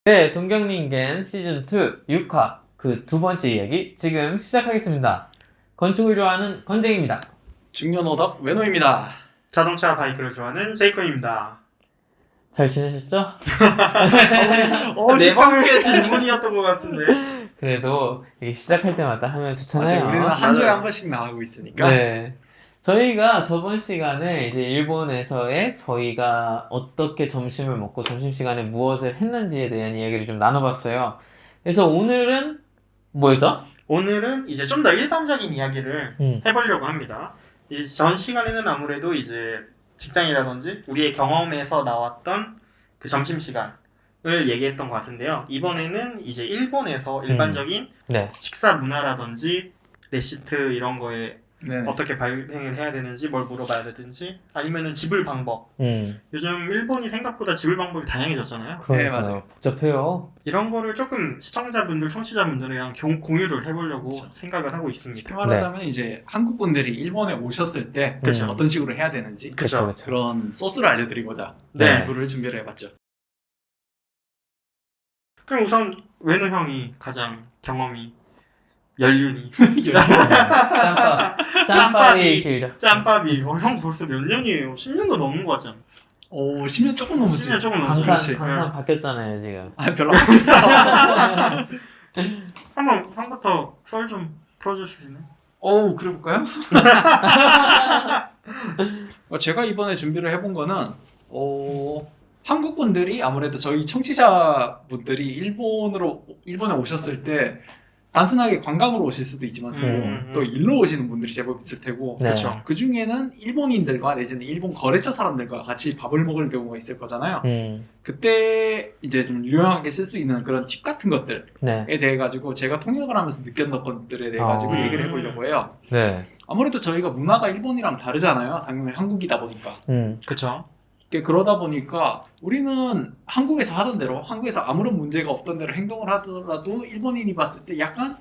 네, 동경링겐 시즌2 6화 그 두 번째 이야기 지금 시작하겠습니다. 건축을 좋아하는 건쟁입니다. 중년오덕 외노입니다. 자동차 바이크를 좋아하는 제이콘입니다. 잘 지내셨죠? 네 번째 질문이었던 것 같은데. 그래도 이게 시작할 때마다 하면 좋잖아요. 우리는 한 주에 맞아요. 한 번씩 나가고 있으니까. 네. 저희가 저번 시간에 이제 일본에서의 저희가 어떻게 점심을 먹고 점심시간에 무엇을 했는지에 대한 이야기를 좀 나눠봤어요. 그래서 오늘은 뭐였죠? 오늘은 이제 좀 더 일반적인 이야기를 해보려고 합니다. 이 전 시간에는 아무래도 이제 직장이라든지 우리의 경험에서 나왔던 그 점심시간을 얘기했던 것 같은데요. 이번에는 이제 일본에서 일반적인 네. 식사 문화라든지 레시트 이런 거에 네. 어떻게 발행을 해야 되는지 뭘 물어봐야 되든지 아니면은 지불 방법. 요즘 일본이 생각보다 지불 방법이 다양해졌잖아요. 그러니까요. 맞아요. 복잡해요. 이런 거를 조금 시청자분들, 청취자분들이랑 공유를 해보려고 그렇죠. 생각을 하고 있습니다. 쉽게 말하자면 이제 한국 분들이 일본에 오셨을 때 그쵸. 어떤 식으로 해야 되는지 그쵸. 그런 소스를 알려드리고자 네. 이거를 준비를 해봤죠. 그럼 우선 외노 형이 가장 경험이 연륜이 짬밥이 길죠. 짬밥이 형 벌써 몇 년이에요? 10년도 넘은 거 같잖아. 오, 10년 조금 넘었지. 10년 조금 넘었죠. 그렇지. 강산 바뀌었잖아요 지금. 아, 별로 안 바뀌었어. 한번 형부터 썰 좀 풀어줄 수 있나요? 오, 그래볼까요? 제가 이번에 준비를 해본 거는 한국 분들이 아무래도 저희 청취자분들이 일본에 오셨을 때 단순하게 관광으로 오실 수도 있지만 또 일로 오시는 분들이 제법 있을 테고 네. 그렇죠. 그 중에는 일본인들과 내지는 일본 거래처 사람들과 같이 밥을 먹을 경우가 있을 거잖아요. 그때 이제 좀 유용하게 쓸 수 있는 그런 팁 같은 것들에 네. 대해 가지고 제가 통역을 하면서 느꼈던 것들에 대해 가지고 얘기를 해보려고 해요. 네. 아무래도 저희가 문화가 일본이랑 다르잖아요. 당연히 한국이다 보니까. 그렇죠. 그러다 보니까 우리는 한국에서 하던 대로 한국에서 아무런 문제가 없던 대로 행동을 하더라도 일본인이 봤을 때 약간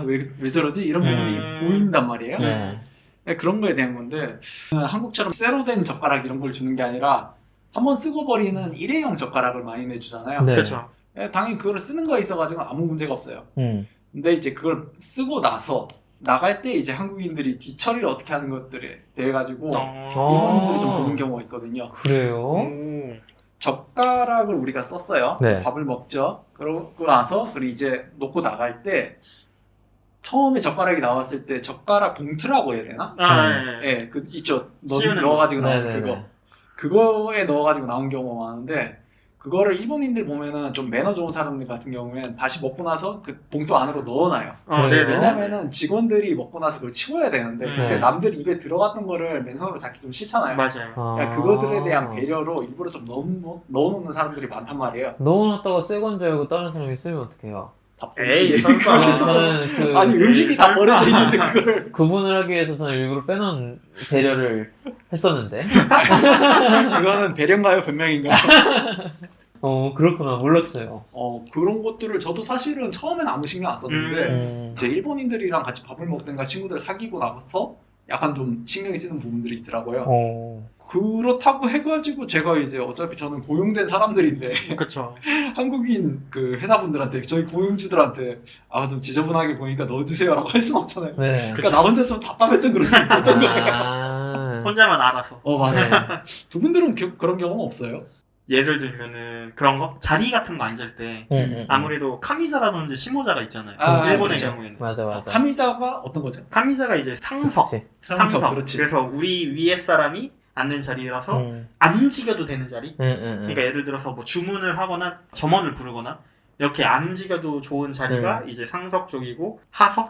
왜 저러지? 이런 부분이 보인단 말이에요. 네. 네, 그런 거에 대한 건데 한국처럼 쇠로 된 젓가락 이런 걸 주는 게 아니라 한번 쓰고 버리는 일회용 젓가락을 많이 내주잖아요. 네. 그렇죠. 네, 당연히 그걸 쓰는 거에 있어가지고 아무 문제가 없어요. 근데 이제 그걸 쓰고 나서 나갈 때 이제 한국인들이 뒤처리를 어떻게 하는 것들에 대해 가지고 일본인들이 좀 보는 경우가 있거든요. 그래요? 젓가락을 우리가 썼어요. 네. 밥을 먹죠. 그러고 나서 그리고 이제 놓고 나갈 때 처음에 젓가락이 나왔을 때 젓가락 봉투라고 해야 되나? 네. 그 있죠. 씌우는 넣어가지고 거. 나온 네네네. 그거에 넣어가지고 나온 경우가 많은데 그거를 일본인들 보면은 좀 매너 좋은 사람들 같은 경우에는 다시 먹고 나서 그 봉투 안으로 넣어놔요. 그래요? 왜냐면은 직원들이 먹고 나서 그걸 치워야 되는데 그때 네. 남들 입에 들어갔던 거를 맨손으로 잡기 좀 싫잖아요. 맞아요. 그러니까 그것들에 대한 배려로 일부러 좀 넣어놓는 사람들이 많단 말이에요. 넣어놨다가 새 건 줄 알고 다른 사람이 쓰면 어떡해요? 다 에이, 버리지. 설마. 저는 아니 음식이 다 버려져 있는데 그걸 구분을 하기 위해서 저는 일부러 빼놓은 배려를 했었는데. 그거는 배려인가요 변명인가요? 그렇구나. 몰랐어요. 그런 것들을 저도 사실은 처음엔 아무 신경 안 썼는데 이제 일본인들이랑 같이 밥을 먹든가 친구들 사귀고 나서 약간 좀 신경이 쓰는 부분들이 있더라고요. 그렇다고 해가지고 제가 이제 어차피 저는 고용된 사람들인데 그렇죠. 한국인 그 회사분들한테 저희 고용주들한테 좀 지저분하게 보니까 넣어주세요라고 할 수는 없잖아요. 네. 그러니까 나 혼자 좀 답답했던 그런 게 있었던 거예요. 혼자만 알아서. 맞아요. 두 분들은 그런 경험 없어요? 예를 들면은 그런 거 자리 같은 거 앉을 때 아무래도 카미자라든지 시모자가 있잖아요. 일본의 그렇죠. 경우에는 맞아. 카미자가 어떤 거죠? 카미자가 이제 상석. 그치. 상석. 그렇지. 그래서 우리 위에 사람이 앉는 자리라서 안 움직여도 되는 자리. 그러니까 예를 들어서 뭐 주문을 하거나 점원을 부르거나 이렇게 안 움직여도 좋은 자리가 이제 상석 쪽이고 하석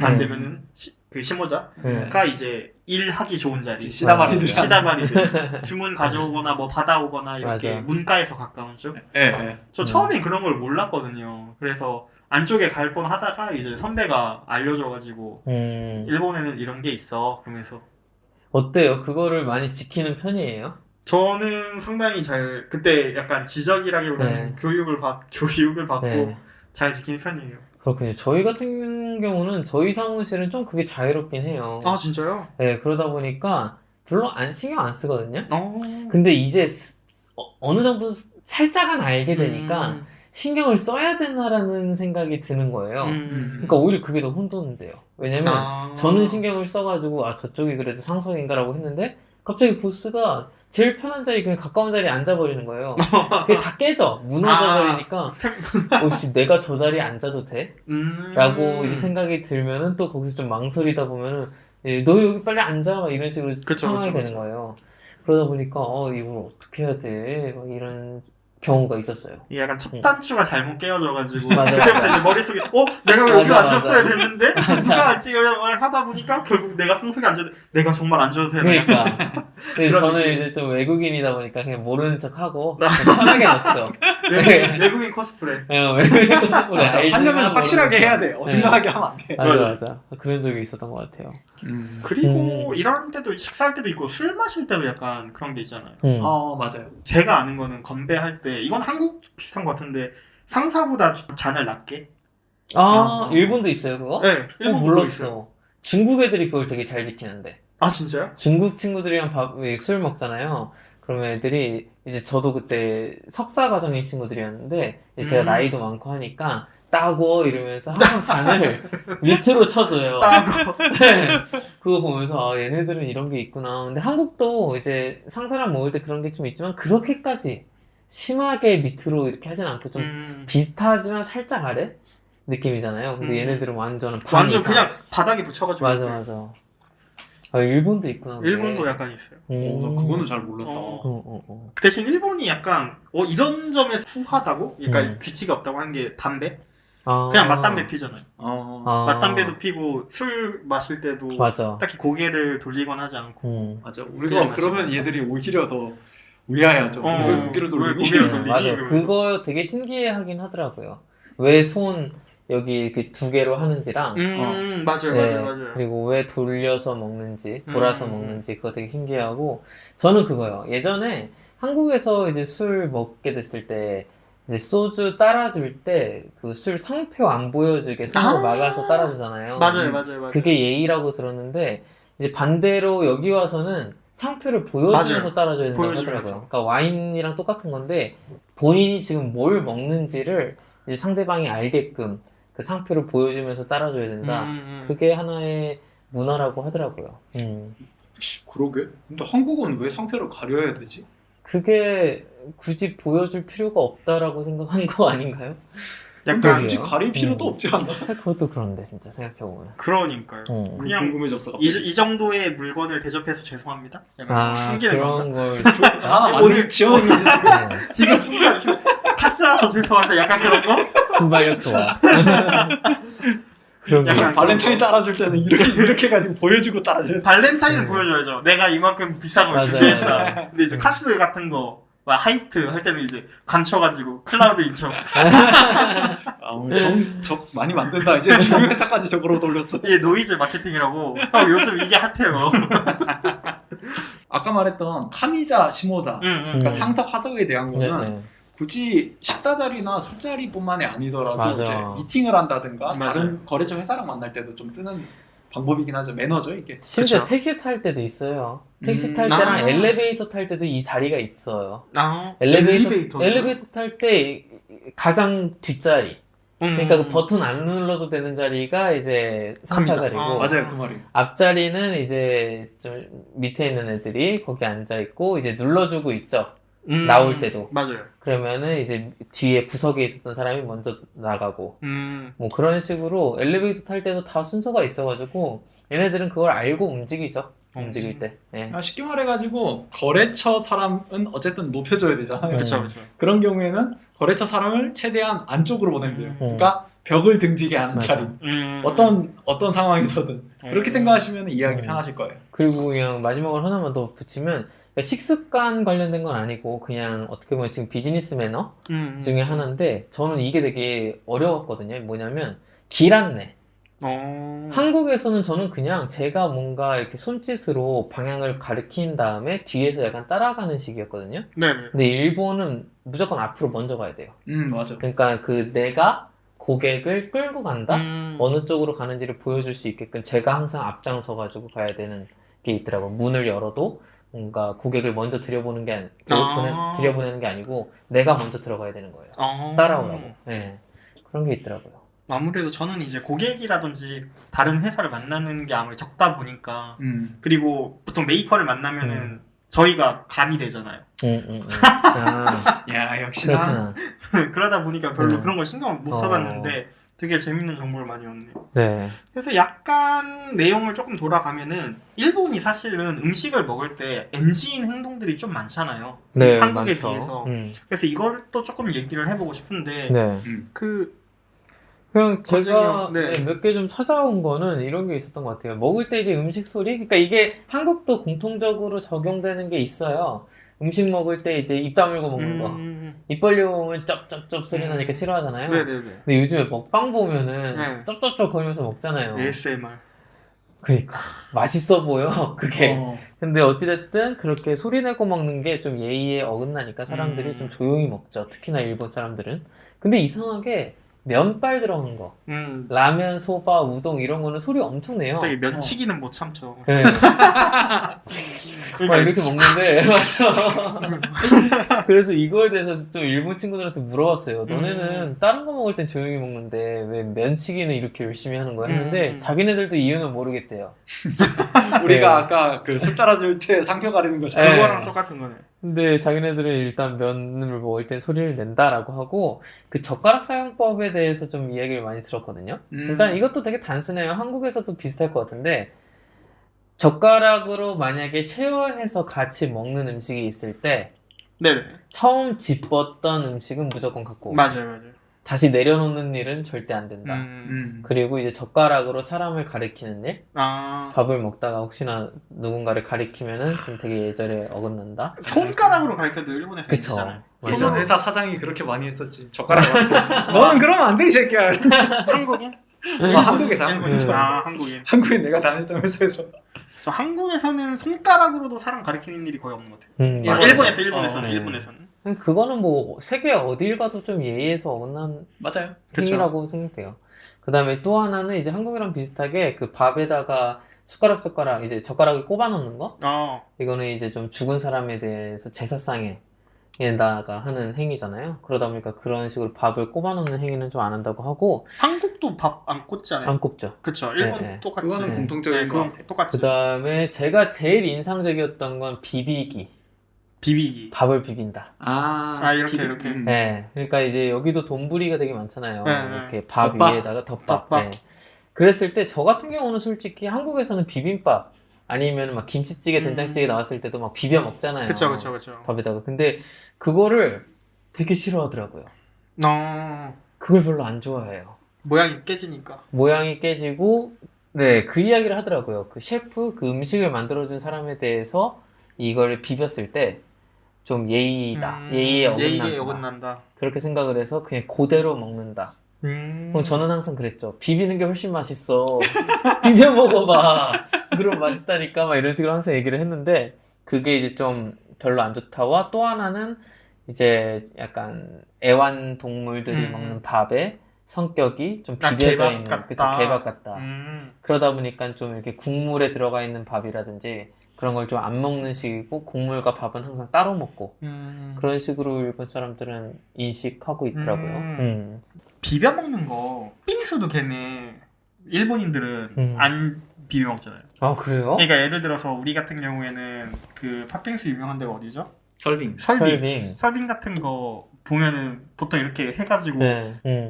반대면은 그 시모자가 이제 일하기 좋은 자리. 시다바리들. 시다바리들. 주문 가져오거나 뭐 받아오거나 이렇게 맞아. 문가에서 가까운 쪽. 네. 저 처음엔 그런 걸 몰랐거든요. 그래서 안쪽에 갈 뻔 하다가 이제 선배가 알려줘가지고 일본에는 이런 게 있어. 그러면서 어때요? 그거를 많이 지키는 편이에요? 저는 상당히 잘 그때 약간 지적이라기보다는 교육을 받고 네. 잘 지키는 편이에요. 그렇군요. 저희 같은 경우는 저희 사무실은 좀 그게 자유롭긴 해요. 아 진짜요? 네, 그러다 보니까 별로 신경 안 쓰거든요. 어. 근데 이제 어느 정도 살짝은 알게 되니까 신경을 써야 되나라는 생각이 드는 거예요. 그러니까 오히려 그게 더 혼돈돼요. 왜냐면 저는 신경을 써가지고 저쪽이 그래도 상석인가라고 했는데 갑자기 보스가 제일 편한 자리 그냥 가까운 자리에 앉아버리는 거예요. 그게 다 깨져. 무너져버리니까 혹시 내가 저 자리에 앉아도 돼? 라고 이제 생각이 들면은 또 거기서 좀 망설이다 보면은 너 여기 빨리 앉아 막 이런 식으로 상황이 되는 거예요. 그러다 보니까 이걸 어떻게 해야 돼? 막 이런 경우가 있었어요. 이게 약간 첫 단추가 잘못 깨어져가지고 맞아, 그때부터 맞아. 이제 머릿속에 내가 왜 여기 맞아, 앉았어야 맞아. 됐는데 누가 앉지 걸 하다 보니까 결국 내가 상석에 앉아도 내가 정말 앉아도 되나 그러니까. 근데 그런 저는 느낌. 이제 좀 외국인이다 보니까 그냥 모르는 척 하고 편하게 먹죠. 외국인 코스프레 외국인 코스프레 맞아. 알지만 하려면 확실하게 모르는 해야 척. 돼. 어중간하게 하면 안 돼. 맞아. 그런 적이 있었던 것 같아요. 그리고 이런 때도 식사할 때도 있고 술 마실 때도 약간 그런 게 있잖아요. 맞아요. 제가 아는 거는 건배할 때 이건 한국 비슷한 것 같은데 상사보다 잔을 낮게 일본도 있어요, 그거? 네 일본도 그거 있어요. 몰랐어. 중국 애들이 그걸 되게 잘 지키는데. 아 진짜요? 중국 친구들이랑 술 먹잖아요. 그러면 애들이 이제 저도 그때 석사 과정인 친구들이었는데 이제 제가 나이도 많고 하니까 따고 이러면서 항상 잔을 밑으로 쳐줘요. 따고 그거 보면서 얘네들은 이런 게 있구나. 근데 한국도 이제 상사랑 먹을 때 그런 게 좀 있지만 그렇게까지 심하게 밑으로 이렇게 하진 않고 좀 비슷하지만 살짝 아래 느낌이잖아요. 근데 얘네들은 완전 반 완전 이상. 그냥 바닥에 붙여가지고 맞아. 일본도 있구나. 그게. 일본도 약간 있어요. 나 그거는 잘 몰랐다. 그 대신 일본이 약간 이런 점에서 후하다고? 그러니까 규칙이 없다고 하는 게 담배? 그냥 맛담배 피잖아요. 맛담배도 피고 술 마실 때도 맞아. 딱히 고개를 돌리거나 하지 않고 맞아. 우리가 그러면 얘들이 오히려 더 위하여죠. 왜 고개를 돌리니? 고개를 돌리니? 맞아. 이러면서. 그거 되게 신기해하긴 하더라고요. 왜 손 여기 그 두 개로 하는지랑 맞아요. 그리고 왜 돌려서 먹는지 돌아서 먹는지 그거 되게 신기하고 저는 그거요. 예전에 한국에서 이제 술 먹게 됐을 때 이제 소주 따라줄 때 그 술 상표 안 보여주게 손으로 막아서 따라주잖아요. 맞아요. 그게 예의라고 들었는데 이제 반대로 여기 와서는 상표를 보여주면서 따라줘야 된다고 하더라고요. 그러니까 와인이랑 똑같은 건데 본인이 지금 뭘 먹는지를 이제 상대방이 알게끔 그 상표를 보여주면서 따라줘야 된다. 그게 하나의 문화라고 하더라고요. 그러게. 근데 한국은 왜 상표를 가려야 되지? 그게 굳이 보여줄 필요가 없다라고 생각한 거 아닌가요? 약간 굳이 가릴 필요도 없지 않나? 그것도 그런데 진짜 생각해보면. 그러니까요. 그냥 궁금해졌어. 이 정도의 물건을 대접해서 죄송합니다. 약간 숨기는 그런 건가? 걸 하나 오늘 오늘 지원이지 지금 순간 타스라서 죄송합니다. 약간 그런 거? 순발력 좋아. 그런 게. 약간 발렌타인 따라줄 때는 이렇게 가지고 보여주고 따라줘야 돼. 발렌타인은 보여줘야죠. 내가 이만큼 비싼 걸 맞아요. 준비했다. 근데 이제 카스 같은 거 하이트 할 때는 이제 감춰가지고 클라우드인 척. 많이 만든다. 이제 주류 회사까지 저거로 돌렸어. 이게 노이즈 마케팅이라고. 요즘 이게 핫해요. 아까 말했던 카미자, 시모자, 그러니까 상석, 화석에 대한 거는 네. 굳이 식사 자리나 술 자리뿐만이 아니더라도 맞아. 이제 미팅을 한다든가 맞아요. 다른 거래처 회사랑 만날 때도 좀 쓰는 방법이긴 하죠. 매너죠 이게. 심지어 그쵸. 택시 탈 때도 있어요. 택시 탈 때랑 엘리베이터 탈 때도 이 자리가 있어요. 엘리베이터 탈 때 가장 뒷자리. 그러니까 그 버튼 안 눌러도 되는 자리가 이제 상사 카미자. 자리고 맞아요 그 말이. 앞자리는 이제 좀 밑에 있는 애들이 거기 앉아 있고 이제 눌러주고 있죠. 나올 때도. 맞아요. 그러면은 이제 뒤에 구석에 있었던 사람이 먼저 나가고 뭐 그런 식으로 엘리베이터 탈 때도 다 순서가 있어가지고 얘네들은 그걸 알고 움직이죠. 움직일 때. 네. 쉽게 말해가지고 거래처 사람은 어쨌든 높여줘야 되잖아요. 그쵸. 그런 경우에는 거래처 사람을 최대한 안쪽으로 보내면 돼요. 음. 그러니까 벽을 등지게 하는 맞아. 자리. 어떤 상황에서든 그렇게 생각하시면 이해하기 편하실 거예요. 그리고 그냥 마지막으로 하나만 더 붙이면 식습관 관련된 건 아니고 그냥 어떻게 보면 지금 비즈니스 매너 중에 하나인데 저는 이게 되게 어려웠거든요. 뭐냐면 길 안내. 한국에서는 저는 그냥 제가 뭔가 이렇게 손짓으로 방향을 가리킨 다음에 뒤에서 약간 따라가는 식이었거든요. 네. 근데 일본은 무조건 앞으로 먼저 가야 돼요. 맞아. 그러니까 그 내가 고객을 끌고 간다? 어느 쪽으로 가는지를 보여줄 수 있게끔 제가 항상 앞장서 가지고 가야 되는 게 있더라고요. 문을 열어도 뭔가 고객을 먼저 들여보는 게 아. 들여보내는 게 아니고 내가 먼저 들어가야 되는 거예요. 어. 따라오라고. 네. 그런 게 있더라고요. 아무래도 저는 이제 고객이라든지 다른 회사를 만나는 게 아무리 적다 보니까 그리고 보통 메이커를 만나면은 저희가 감이 되잖아요. 아, 야 역시나. 그렇구나. 그러다 보니까 별로 음. 그런 걸 신경을 못 써봤는데 되게 재밌는 정보를 많이 얻네요. 네. 그래서 약간 내용을 조금 돌아가면은 일본이 사실은 음식을 먹을 때 NG인 행동들이 좀 많잖아요. 네, 한국에 많죠. 비해서. 그래서 이걸 또 조금 얘기를 해보고 싶은데 네. 그 그냥 제가 권장이요. 네. 몇 개 좀 찾아온 거는 이런 게 있었던 것 같아요. 먹을 때 이제 음식 소리? 그러니까 이게 한국도 공통적으로 적용되는 게 있어요. 음식 먹을 때 이제 입 다물고 먹는 거. 입 벌리고 먹으면 쩝쩝쩝 소리 나니까 싫어하잖아요. 네네네. 근데 요즘에 먹방 보면은 네. 쩝쩝쩝 거리면서 먹잖아요. ASMR. 그러니까 맛있어 보여 그게. 어. 근데 어찌됐든 그렇게 소리 내고 먹는 게 좀 예의에 어긋나니까 사람들이 좀 조용히 먹죠. 특히나 일본 사람들은. 근데 이상하게 면발 들어간 거, 라면, 소바, 우동 이런 거는 소리 엄청 내요. 갑자기 면치기는 못 참죠. 네. 막 이렇게 먹는데 맞아. 그래서 이거에 대해서 좀 일본 친구들한테 물어봤어요. 너네는 다른 거 먹을 땐 조용히 먹는데 왜 면치기는 이렇게 열심히 하는 거야? 했는데 자기네들도 이유는 모르겠대요. 우리가 네. 아까 그 술 따라줄 때 상표 가리는 거 네. 그거랑 똑같은 거네. 근데 자기네들은 일단 면을 먹을 땐 소리를 낸다라고 하고 그 젓가락 사용법에 대해서 좀 이야기를 많이 들었거든요. 일단 이것도 되게 단순해요. 한국에서도 비슷할 것 같은데 젓가락으로 만약에 쉐어해서 같이 먹는 음식이 있을 때 네. 처음 집었던 음식은 무조건 갖고 오고 맞아요. 다시 내려놓는 일은 절대 안 된다. 그리고 이제 젓가락으로 사람을 가리키는 일, 아. 밥을 먹다가 혹시나 누군가를 가리키면은 좀 되게 예절에 어긋난다. 손가락으로 가르쳐도 일본에서 그쵸. 있잖아요. 예전 회사 사장이 그렇게 많이 했었지. 젓가락. 너는 그러면 안 돼 이 새끼야. 한국인? 한국에서. 아, 한국인. 한국인 내가 다녔던 회사에서. 저 한국에서는 손가락으로도 사람 가리키는 일이 거의 없는 것 같아요. 일본에서. 일본에서는. 그거는 뭐 세계 어딜 가도 좀 예의에서 어긋난 맞아요. 행위라고 생각돼요. 그 다음에 또 하나는 이제 한국이랑 비슷하게 그 밥에다가 숟가락 이제 젓가락을 꼽아 놓는 거? 이거는 이제 좀 죽은 사람에 대해서 제사상에다가 하는 행위잖아요. 그러다 보니까 그런 식으로 밥을 꼽아 놓는 행위는 좀 안 한다고 하고 한국도 밥 안 꽂잖아요. 안 꼽죠. 그쵸. 일본 네. 똑같이. 그거는 공통적인 거. 그건 똑같이. 그 다음에 제가 제일 인상적이었던 건 비비기. 비비기. 밥을 비빈다. 이렇게. 네. 그러니까 이제 여기도 돈부리가 되게 많잖아요. 네. 이렇게 밥 덮밥. 위에다가 덮밥. 덮밥. 네. 그랬을 때 저 같은 경우는 솔직히 한국에서는 비빔밥 아니면 막 김치찌개, 된장찌개 나왔을 때도 막 비벼 먹잖아요. 그쵸. 밥에다가. 근데 그거를 되게 싫어하더라고요. 그걸 별로 안 좋아해요. 모양이 깨지니까. 모양이 깨지고, 네, 그 이야기를 하더라고요. 그 셰프, 그 음식을 만들어준 사람에 대해서 이걸 비볐을 때 좀 예의다. 예의에 어긋난다. 그렇게 생각을 해서 그냥 그대로 먹는다. 그럼 저는 항상 그랬죠. 비비는 게 훨씬 맛있어. 비벼 먹어봐. 그럼 맛있다니까. 막 이런 식으로 항상 얘기를 했는데, 그게 이제 좀 별로 안 좋다와 또 하나는 이제 약간 애완동물들이 먹는 밥에 성격이 좀 비벼져 있는, 그쵸, 개밥 같다. 그러다 보니까 좀 이렇게 국물에 들어가 있는 밥이라든지 그런 걸 좀 안 먹는 식이고 국물과 밥은 항상 따로 먹고 그런 식으로 일본 사람들은 인식하고 있더라고요. 비벼 먹는 거 팥빙수도 걔네 일본인들은 안 비벼 먹잖아요. 아, 그래요? 그러니까 예를 들어서 우리 같은 경우에는 그 팥빙수 유명한 데가 어디죠? 설빙. 설빙 같은 거 보면은 보통 이렇게 해가지고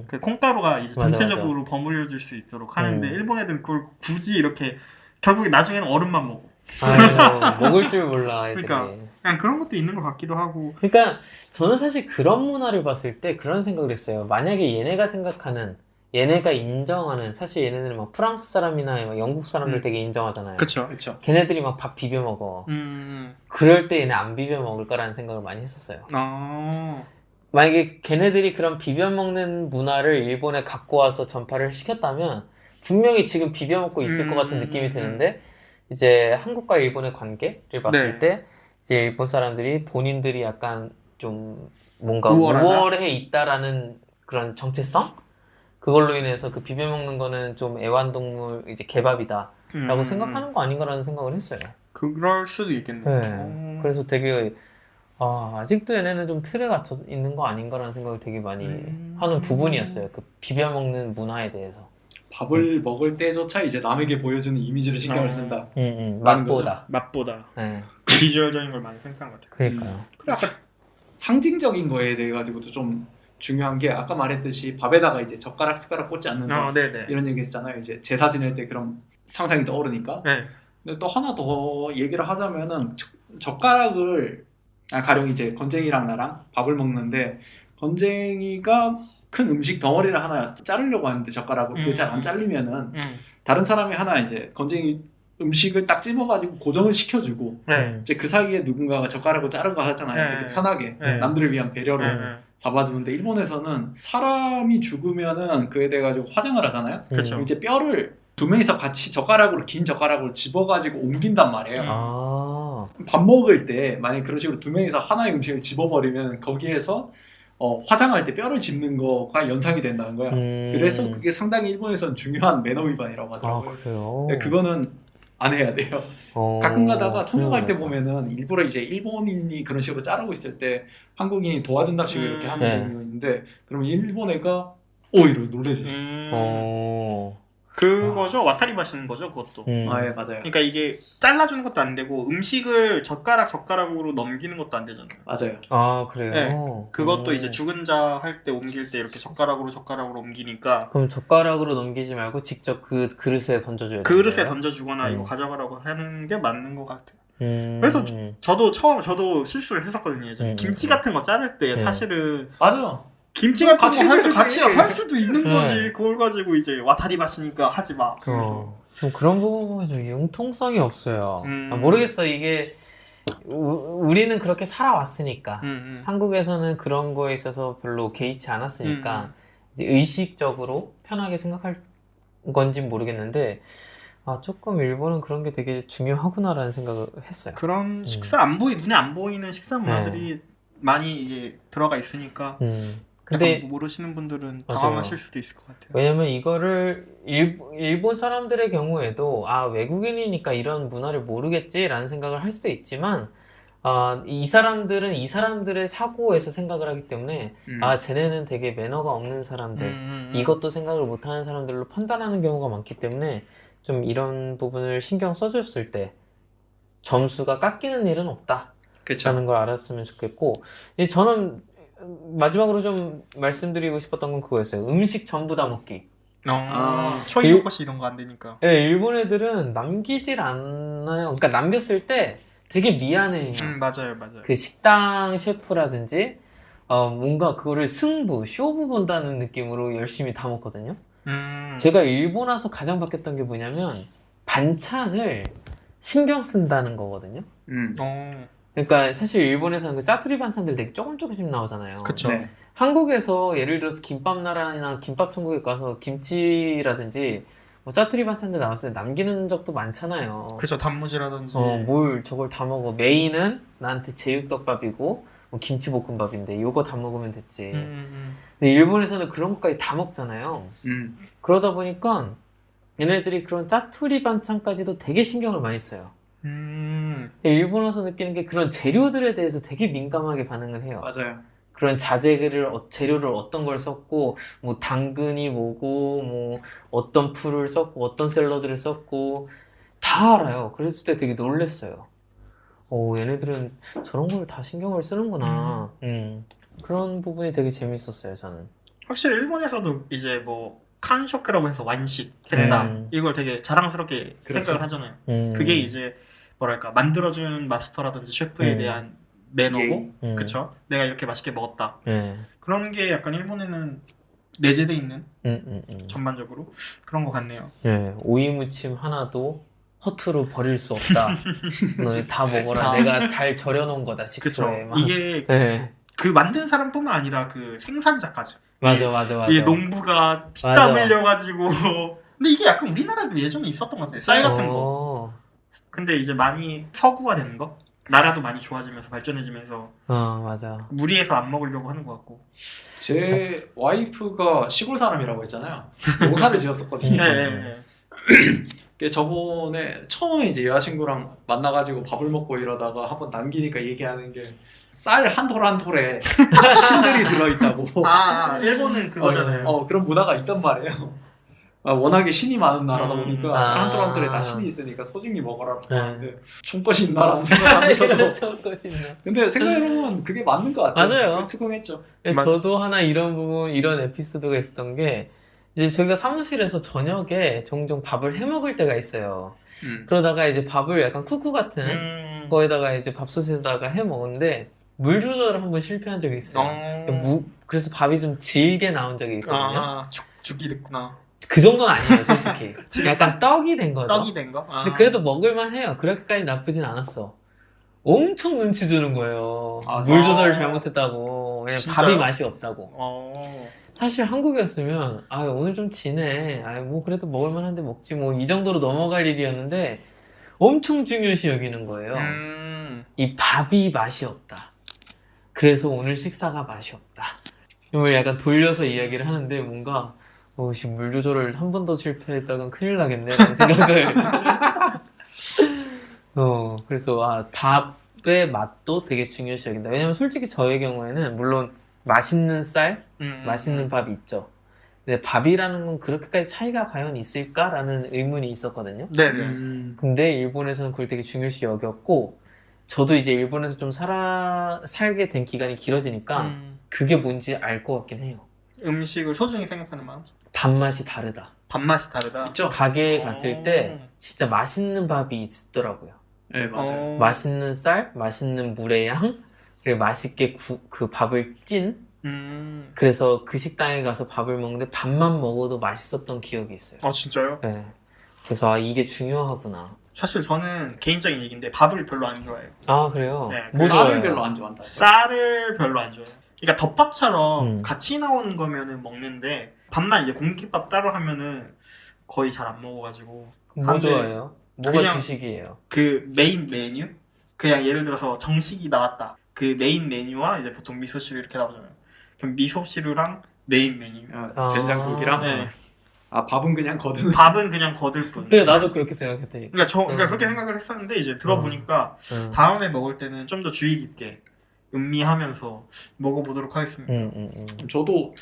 그 콩가루가 이제 전체적으로 버무려질 수 있도록 하는데 일본 애들은 그걸 굳이 이렇게 결국에 나중에는 얼음만 먹어. 아유, 먹을 줄 몰라 애들이. 그러니까 그냥 그런 것도 있는 것 같기도 하고. 그러니까 저는 사실 그런 문화를 봤을 때 그런 생각을 했어요. 만약에 얘네가 인정하는, 사실 얘네들은 막 프랑스 사람이나 막 영국 사람들 되게 인정하잖아요. 그쵸. 걔네들이 막 밥 비벼 먹어. 그럴 때 얘네 안 비벼 먹을 거라는 생각을 많이 했었어요. 만약에 걔네들이 그런 비벼 먹는 문화를 일본에 갖고 와서 전파를 시켰다면 분명히 지금 비벼 먹고 있을 것 같은 느낌이 드는데, 이제 한국과 일본의 관계를 봤을 때 이제 일본 사람들이 본인들이 약간 좀 뭔가 우월해 있다라는 그런 정체성? 그걸로 인해서 그 비벼 먹는 거는 좀 애완동물, 이제 개밥이다 라고 생각하는 거 아닌가라는 생각을 했어요. 그럴 수도 있겠네요. 네. 그래서 되게 아직도 얘네는 좀 틀에 갇혀 있는 거 아닌가라는 생각을 되게 많이 하는 부분이었어요. 그 비벼 먹는 문화에 대해서. 밥을 먹을 때조차 이제 남에게 보여주는 이미지를 신경을 쓴다. 맛보다. 맛보다. 네. 비주얼적인 걸 많이 생각한 것 같아요. 그러니까요. 그래서 상징적인 거에 대해 가지고도 좀 중요한 게 아까 말했듯이 밥에다가 이제 젓가락 숟가락 꽂지 않는 거 네네. 이런 얘기 했잖아요. 이제 제사 지낼 때 그런 상상이 떠오르니까. 네. 근데 또 하나 더 얘기를 하자면은 젓가락을 가령 이제 건쟁이랑 나랑 밥을 먹는데 건쟁이가 큰 음식 덩어리를 하나 자르려고 하는데 젓가락으로 그게 잘 안 잘리면은 다른 사람이 하나 이제 건쟁이 음식을 딱 찝어가지고 고정을 시켜주고 네. 이제 그 사이에 누군가가 젓가락으로 자른 거 하잖아요. 네. 되게 편하게 네. 남들을 위한 배려로 네. 잡아주는데 일본에서는 사람이 죽으면은 그에 대해 가지고 화장을 하잖아요. 그렇죠. 이제 뼈를 두 명이서 같이 젓가락으로 긴 젓가락으로 집어가지고 옮긴단 말이에요. 밥 먹을 때 만약 그런 식으로 두 명이서 하나의 음식을 집어버리면 거기에서 화장할 때 뼈를 짚는 거가 연상이 된다는 거야. 그래서 그게 상당히 일본에서는 중요한 매너 위반이라고 하더라고요. 그래요? 네, 그거는 안 해야 돼요. 가끔 가다가 통역할 때 보면은 일부러 이제 일본인이 그런 식으로 자르고 있을 때 한국인이 도와준답시고 이렇게 하는 네. 경우가 있는데 그러면 일본 애가 이러고 놀래지. 그거죠. 와타리 마시는 거죠. 그것도. 예, 맞아요. 그러니까 이게 잘라주는 것도 안 되고 음식을 젓가락으로 넘기는 것도 안 되잖아요. 맞아요. 그래요? 네. 그것도 이제 죽은 자 할 때 옮길 때 이렇게 젓가락으로 옮기니까 그럼 젓가락으로 넘기지 말고 직접 그 그릇에 던져줘야 돼요? 그릇에 던져주거나 이거 가져가라고 하는 게 맞는 것 같아요. 그래서 저도 실수를 했었거든요. 예전에. 김치 같은 거 자를 때 사실은 맞아. 김치 같은 같이 거 할 때 해줘야지. 같이 할 수도 있는 네. 거지. 그걸 가지고 이제 와타리 마시니까 하지 마. 그래서 좀 그런 부분 보면 좀 융통성이 없어요. 모르겠어. 이게 우리는 그렇게 살아왔으니까 한국에서는 그런 거에 있어서 별로 개의치 않았으니까 이제 의식적으로 편하게 생각할 건진 모르겠는데 조금 일본은 그런 게 되게 중요하구나라는 생각을 했어요. 그런 눈에 안 보이는 식사 문화들이 많이 이게 들어가 있으니까 근데 모르시는 분들은 당황하실 수도 있을 것 같아요. 왜냐면 이거를 일본 사람들의 경우에도 외국인이니까 이런 문화를 모르겠지라는 생각을 할 수도 있지만 이 사람들은 이 사람들의 사고에서 생각을 하기 때문에 쟤네는 되게 매너가 없는 사람들 이것도 생각을 못하는 사람들로 판단하는 경우가 많기 때문에 좀 이런 부분을 신경 써줬을 때 점수가 깎이는 일은 없다라는 걸 알았으면 좋겠고 저는 마지막으로 좀 말씀드리고 싶었던 건 그거였어요. 음식 전부 다 먹기. 초이노코시 이런 거 안 되니까. 네, 일본 애들은 남기질 않아요. 그러니까 남겼을 때 되게 미안해요. 맞아요. 그 식당 셰프라든지 뭔가 그거를 쇼부 본다는 느낌으로 열심히 다 먹거든요. 제가 일본 와서 가장 바뀌었던 게 뭐냐면 반찬을 신경 쓴다는 거거든요. 그러니까 사실 일본에서는 그 짜투리 반찬들 되게 조금씩 나오잖아요. 그쵸. 네. 한국에서 예를 들어서 김밥 나라나 김밥 천국에 가서 김치라든지 뭐 짜투리 반찬들 나왔을 때 남기는 적도 많잖아요. 그쵸. 단무지라든지. 뭘 저걸 다 먹어. 메인은 나한테 제육덮밥이고 뭐 김치볶음밥인데 요거 다 먹으면 됐지. 근데 일본에서는 그런 것까지 다 먹잖아요. 그러다 보니까 얘네들이 그런 짜투리 반찬까지도 되게 신경을 많이 써요. 일본 와서 느끼는 게 그런 재료들에 대해서 되게 민감하게 반응을 해요. 맞아요. 그런 재료를 어떤 걸 썼고 뭐 당근이 뭐고 뭐 어떤 풀을 썼고 어떤 샐러드를 썼고 다 알아요. 그랬을 때 되게 놀랬어요. 얘네들은 저런 걸 다 신경을 쓰는구나. 그런 부분이 되게 재밌었어요, 저는. 확실히 일본에서도 이제 뭐 칸쇼크라고 해서 완식 된다. 이걸 되게 자랑스럽게 생각을 하잖아요. 그게 이제 뭐랄까 만들어준 마스터라든지 셰프에 대한 매너고, 그쵸? 내가 이렇게 맛있게 먹었다. 그런 게 약간 일본에는 내재돼 있는 전반적으로 그런 것 같네요. 오이무침 하나도 허투루 버릴 수 없다. 너네 다 먹어라. 내가 잘 절여놓은 거다. 식초에. 그쵸. 이게 그 만든 사람뿐만 아니라 그 생산자까지. 맞아. 이 농부가 피땀 흘려가지고. 근데 이게 약간 우리나라도 예전에 있었던 것 같아. 쌀 같은 거. 근데 이제 많이 서구화되는 거? 나라도 많이 좋아지면서 발전해지면서 맞아. 무리해서 안 먹으려고 하는 것 같고. 제 와이프가 시골 사람이라고 했잖아요. 농사를 지었었거든요. 저번에 처음에 이제 여자친구랑 만나가지고 밥을 먹고 이러다가 한번 남기니까 얘기하는 게 쌀 한 톨 한 톨에 신들이 들어있다고. 일본은 그거잖아요. 그런 문화가 있단 말이에요. 워낙에 신이 많은 나라다 보니까 쌀 한 톨 한 톨에 다 신이 있으니까 소중히 먹어라고 하는데 총것이 있나라는 생각하면서도 총것이 있나. 근데 생각해보면 그게 맞는 것 같아요. 맞아요. 수긍했죠. 저도 하나 이런 부분, 이런 에피소드가 있었던 게, 이제 저희가 사무실에서 저녁에 종종 밥을 해 먹을 때가 있어요. 그러다가 이제 밥을 약간 쿠쿠 같은 거에다가 이제 밥솥에다가 해 먹는데, 물 조절을 한번 실패한 적이 있어요. 그래서 밥이 좀 질게 나온 적이 있거든요. 죽이 됐구나. 그 정도는 아니에요, 솔직히. 약간 떡이 된 거죠. 떡이 된 거? 근데 그래도 먹을만 해요. 그렇게까지 나쁘진 않았어. 엄청 눈치 주는 거예요. 물 조절을 잘못했다고. 그냥 진짜요? 밥이 맛이 없다고. 사실 한국이었으면 오늘 좀 지네. 뭐 그래도 먹을만 한데 먹지 뭐 이 정도로 넘어갈 일이었는데 엄청 중요시 여기는 거예요. 이 밥이 맛이 없다. 그래서 오늘 식사가 맛이 없다. 이걸 약간 돌려서 이야기를 하는데 뭔가 물 조절을 한 번 더 실패했다간 큰일 나겠네 라는 생각을 그래서 밥의 맛도 되게 중요시 여긴다. 왜냐면 솔직히 저의 경우에는 물론 맛있는 쌀, 맛있는 밥이 있죠. 근데 밥이라는 건 그렇게까지 차이가 과연 있을까라는 의문이 있었거든요. 네네. 근데 일본에서는 그걸 되게 중요시 여겼고 저도 이제 일본에서 좀 살게 된 기간이 길어지니까 그게 뭔지 알 것 같긴 해요. 음식을 소중히 생각하는 마음. 밥맛이 다르다. 밥맛이 다르다. 있죠? 가게에 갔을 때 진짜 맛있는 밥이 있더라고요. 네, 맞아요. 맛있는 쌀, 맛있는 물의 양, 그리고 맛있게 그 밥을 찐. 그래서 그 식당에 가서 밥을 먹는데 밥만 먹어도 맛있었던 기억이 있어요. 진짜요? 네. 그래서 이게 중요하구나. 사실 저는 개인적인 얘기인데 밥을 별로 안 좋아해요. 그래요? 네, 뭐 쌀을 좋아해요? 별로 안 좋아한다. 쌀을 별로 안 좋아해요. 그러니까 덮밥처럼 같이 나오는 거면은 먹는데 밥만 이제 공깃밥 따로 하면은 거의 잘 안 먹어가지고. 뭐 좋아해요? 뭐가 그냥 주식이에요? 그 메인 메뉴? 그냥 예를 들어서 정식이 나왔다. 그 메인 메뉴와 이제 보통 미소시루 이렇게 나오잖아요. 그럼 미소시루랑 메인 메뉴. 된장국이랑? 네. 밥은 그냥 거드는. 밥은 그냥 거들 뿐. 그래 나도 그렇게 생각했대. 그러니까 그렇게 생각을 했었는데 이제 들어보니까 다음에 먹을 때는 좀 더 주의 깊게 음미하면서 먹어보도록 하겠습니다. 저도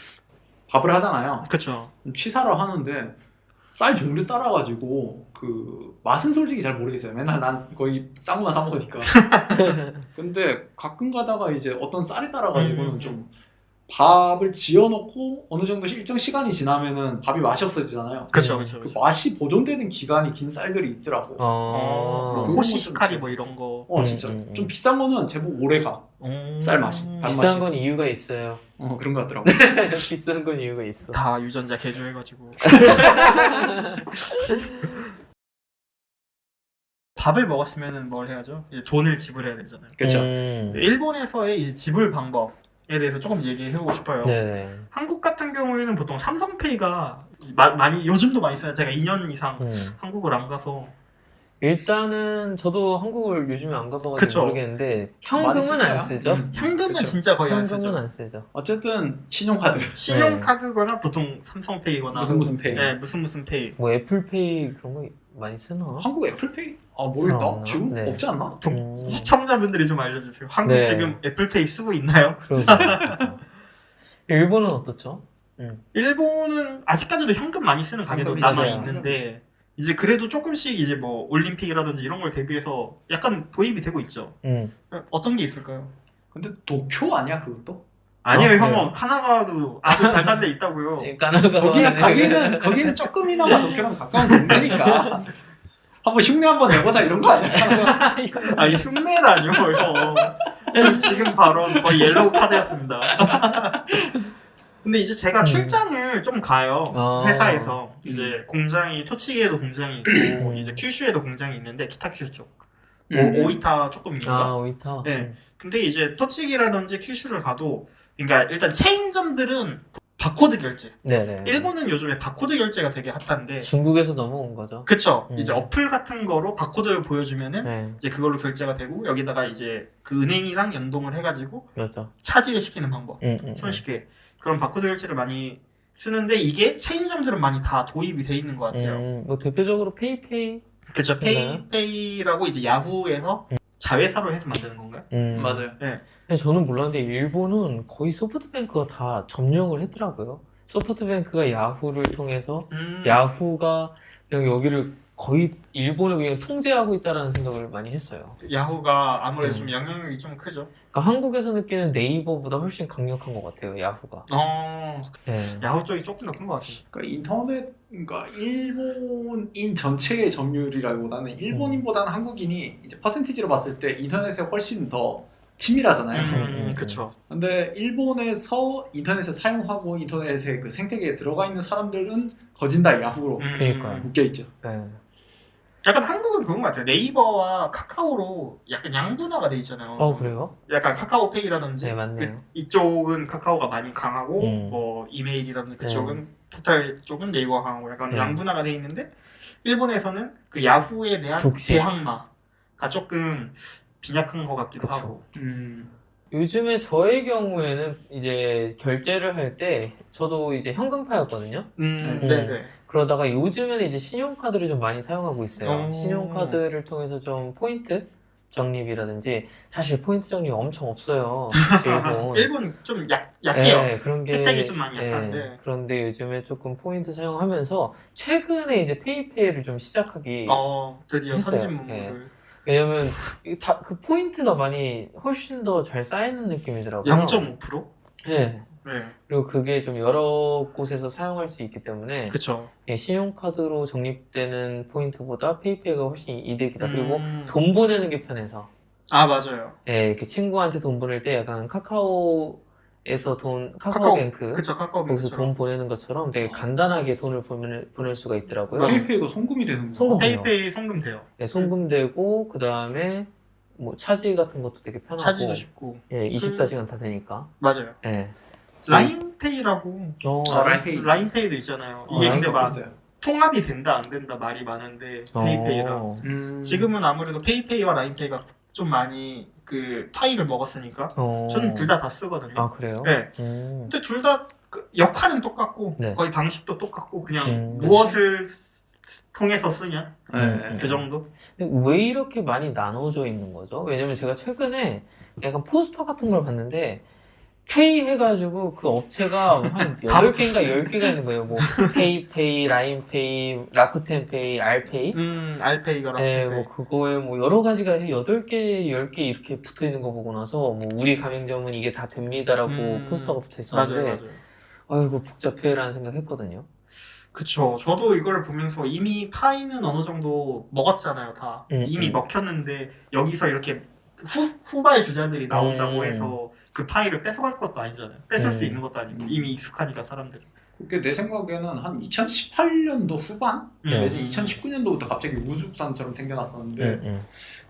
밥을 하잖아요. 그쵸. 취사를 하는데 쌀 종류 따라가지고 그 맛은 솔직히 잘 모르겠어요. 맨날 난 거의 싼 거만 사 먹으니까. 근데 가끔 가다가 이제 어떤 쌀이 따라가지고는 좀 밥을 지어놓고 어느 정도 일정 시간이 지나면은 밥이 맛이 없어지잖아요. 그쵸. 그 맛이 보존되는 기간이 긴 쌀들이 있더라고. 호시히카리 뭐 이런 거. 진짜 좀 비싼 거는 제법 오래가. 쌀 맛이. 비싼 건 이유가 있어요. 그런 거 같더라고. 비싼 건 이유가 있어. 다 유전자 개조해가지고. 밥을 먹었으면 뭘 해야죠? 이제 돈을 지불해야 되잖아요. 그렇죠. 일본에서의 이 지불 방법에 대해서 조금 얘기해보고 싶어요. 네네. 한국 같은 경우에는 보통 삼성페이가 많이 요즘도 많이 써요. 제가 2년 이상 한국을 안 가서. 일단은 저도 한국을 요즘에 안 가봐가지고 그쵸. 모르겠는데 현금은 안 쓰죠. 현금은 그쵸. 진짜 거의 안 쓰죠. 현금은 안 쓰죠. 어쨌든 신용카드. 신용카드거나 보통 삼성페이거나 무슨 페이. 네, 무슨 페이. 뭐 애플페이 그런 거 많이 쓰나? 한국 애플페이? 모르겠다. 쓰나? 지금 네. 없지 않나? 시청자분들이 좀 알려주세요. 한국 네. 지금 애플페이 쓰고 있나요? 그러죠. 일본은 어떻죠? 일본은 아직까지도 현금 많이 쓰는 가게도 현금이 남아 맞아요. 있는데 이제 그래도 조금씩 이제 뭐 올림픽이라든지 이런 걸 대비해서 약간 도입이 되고 있죠. 어떤 게 있을까요? 근데 도쿄 아니야 그것도? 아니요, 그래요? 형. 카나가와도 아주 발달돼 있다고요. 까나가 거기는 조금이나마 도쿄랑 가까운 동네니까 한번 흉내 한번 내보자 이런 거 아니야? 아니 흉내라뇨, 형. 지금 발언 거의 옐로우 카드였습니다. 근데 이제 제가 출장을 좀 가요. 회사에서 이제 공장이 토치기에도 공장이 있고 이제 큐슈에도 공장이 있는데 키타큐슈 쪽, 오이타 조금 있죠. 오이타. 네. 근데 이제 토치기라든지 큐슈를 가도 그러니까 일단 체인점들은 바코드 결제. 네네. 일본은 요즘에 바코드 결제가 되게 핫한데. 중국에서 넘어온 거죠. 그쵸. 이제 어플 같은 거로 바코드를 보여주면은 네. 이제 그걸로 결제가 되고 여기다가 이제 그 은행이랑 연동을 해가지고 그렇죠. 차지를 시키는 방법. 음. 손쉽게 그런 바코드 결제를 많이 쓰는데 이게 체인점들은 많이 다 도입이 돼 있는 것 같아요. 뭐 대표적으로 페이페이. 그쵸. 맞나요? 페이페이라고 이제 야후에서 자회사로 해서 만드는 건가요? 맞아요. 근데 저는 몰랐는데 일본은 거의 소프트뱅크가 다 점령을 했더라고요. 소프트뱅크가 야후를 통해서 야후가 그냥 여기를 거의 일본을 그냥 통제하고 있다라는 생각을 많이 했어요. 야후가 아무래도 좀 영향력이 좀 크죠. 그러니까 한국에서 느끼는 네이버보다 훨씬 강력한 것 같아요, 야후가. 네. 야후 쪽이 조금 더 큰 것 같아요. 그러니까 일본인 전체의 점유율이라기보다는 일본인보다는 한국인이 이제 퍼센티지로 봤을 때 인터넷에 훨씬 더 친밀하잖아요. 그쵸. 근데 일본에서 인터넷을 사용하고 인터넷의 그 생태계에 들어가 있는 사람들은 거진 다 야후로 그러니까요. 묶여 있죠. 네. 약간 한국은 그런 것 같아요. 네이버와 카카오로 약간 양분화가 돼 있잖아요. 그래요? 약간 카카오페이라든지 네, 맞네요. 이쪽은 카카오가 많이 강하고 음. 뭐 이메일이라든지 그쪽은 토탈 쪽은 네이버가 강하고 약간 양분화가 돼 있는데 일본에서는 그 야후에 대한 독식. 대항마가 조금 빈약한 것 같기도 그쵸. 하고. 요즘에 저의 경우에는 이제 결제를 할 때 저도 이제 현금파였거든요. 네네. 그러다가 요즘에는 이제 신용카드를 좀 많이 사용하고 있어요. 오. 신용카드를 통해서 좀 포인트 적립이라든지 사실 포인트 적립 엄청 없어요. 일본. 일본 좀 약해요. 네, 그런 게 혜택이 좀 많이 약한데. 그런데 요즘에 조금 포인트 사용하면서 최근에 이제 페이페이를 좀 시작하기 드디어 했어요. 선진 문물을. 왜냐면 그 포인트가 많이 훨씬 더 잘 쌓이는 느낌이더라고요. 0.5%? 네. 네. 그리고 그게 좀 여러 곳에서 사용할 수 있기 때문에 그쵸. 신용카드로 적립되는 포인트보다 페이페이가 훨씬 이득이다. 그리고 음. 돈 보내는 게 편해서. 맞아요. 이렇게 친구한테 돈 보낼 때 약간 카카오에서 카카오뱅크 그쵸, 카카오뱅크. 거기서 돈 보내는 것처럼 되게 간단하게 돈을 보낼 수가 있더라고요. 맞아요. 페이페이가 송금이 되는 거. 송금 돼요. 페이페이 송금돼요. 네, 송금되고 그 다음에 뭐 차지 같은 것도 되게 편하고. 차지도 쉽고. 24시간 다 되니까. 맞아요. 네. 라인페이라고. 라인페이. 라인페이도 있잖아요. 이게 근데 라인페이 막 있어요. 통합이 된다 안 된다 말이 많은데 페이페이랑 지금은 아무래도 페이페이와 라인페이가 좀 많이 그 파이를 먹었으니까 저는 둘 다 쓰거든요. 그래요? 네. 근데 둘 다 역할은 똑같고 네. 거의 방식도 똑같고 그냥 그치. 무엇을 통해서 쓰냐 네. 그 정도. 근데 왜 이렇게 많이 나눠져 있는 거죠? 왜냐면 제가 최근에 약간 포스터 같은 걸 봤는데 페이 해가지고 그 업체가 한 8개인가 10개가 있는 거예요. 뭐 페이페이, 라인페이, 라쿠텐페이, 알페이. 알페이가 네, 라쿠텐페이. 뭐 그거에 뭐 여러 가지가 8개, 10개 이렇게 붙어 있는 거 보고 나서 뭐 우리 가맹점은 이게 다 됩니다라고 포스터가 붙어 있었는데 맞아요. 아이고 복잡해라는 생각했거든요. 그쵸. 저도 이걸 보면서 이미 파이는 어느 정도 먹었잖아요, 다. 이미 먹혔는데 여기서 이렇게 후발 주자들이 나온다고 해서 그 파이를 뺏어갈 것도 아니잖아요. 뺏을 수 있는 것도 아니고 이미 익숙하니까 사람들은. 그게 내 생각에는 한 2018년도 후반 내지 2019년도부터 갑자기 우주산처럼 생겨났었는데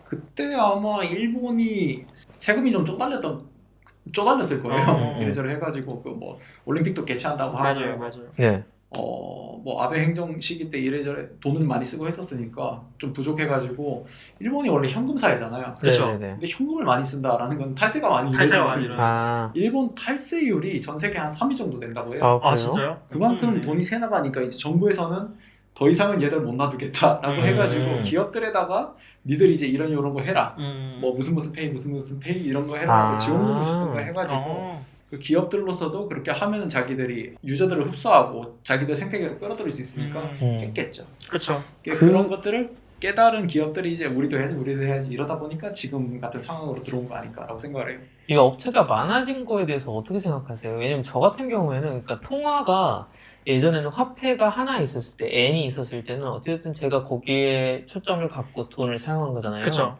그때 아마 일본이 세금이 좀 쪼달렸을 거예요. 이래저래 해가지고 그 뭐 올림픽도 개최한다고 하고 맞아요. 네. 뭐 아베 행정 시기 때 이래저래 돈을 많이 쓰고 했었으니까 좀 부족해가지고 일본이 원래 현금 사회잖아요. 그쵸. 근데 현금을 많이 쓴다라는 건 탈세가 많이 일어나요. 일본 탈세율이 전 세계 한 3위 정도 된다고 해요. 그래요? 진짜요? 그만큼 돈이 새 나가니까 이제 정부에서는 더 이상은 얘들 못 놔두겠다라고 해가지고 기업들에다가 니들 이제 이런 거 해라. 뭐 무슨 페이 무슨 페이 이런 거 해라. 지원금을 주던가 해가지고 그 기업들로서도 그렇게 하면은 자기들이 유저들을 흡수하고 자기들 생태계로 끌어들일 수 있으니까 했겠죠. 그쵸. 그런 것들을 깨달은 기업들이 이제 우리도 해야지 이러다 보니까 지금 같은 상황으로 들어온 거 아닐까라고 생각을 해요. 이 업체가 많아진 거에 대해서 어떻게 생각하세요? 왜냐면 저 같은 경우에는 그러니까 통화가 예전에는 화폐가 하나 있었을 때 N이 있었을 때는 어쨌든 제가 거기에 초점을 갖고 돈을 사용한 거잖아요. 그쵸.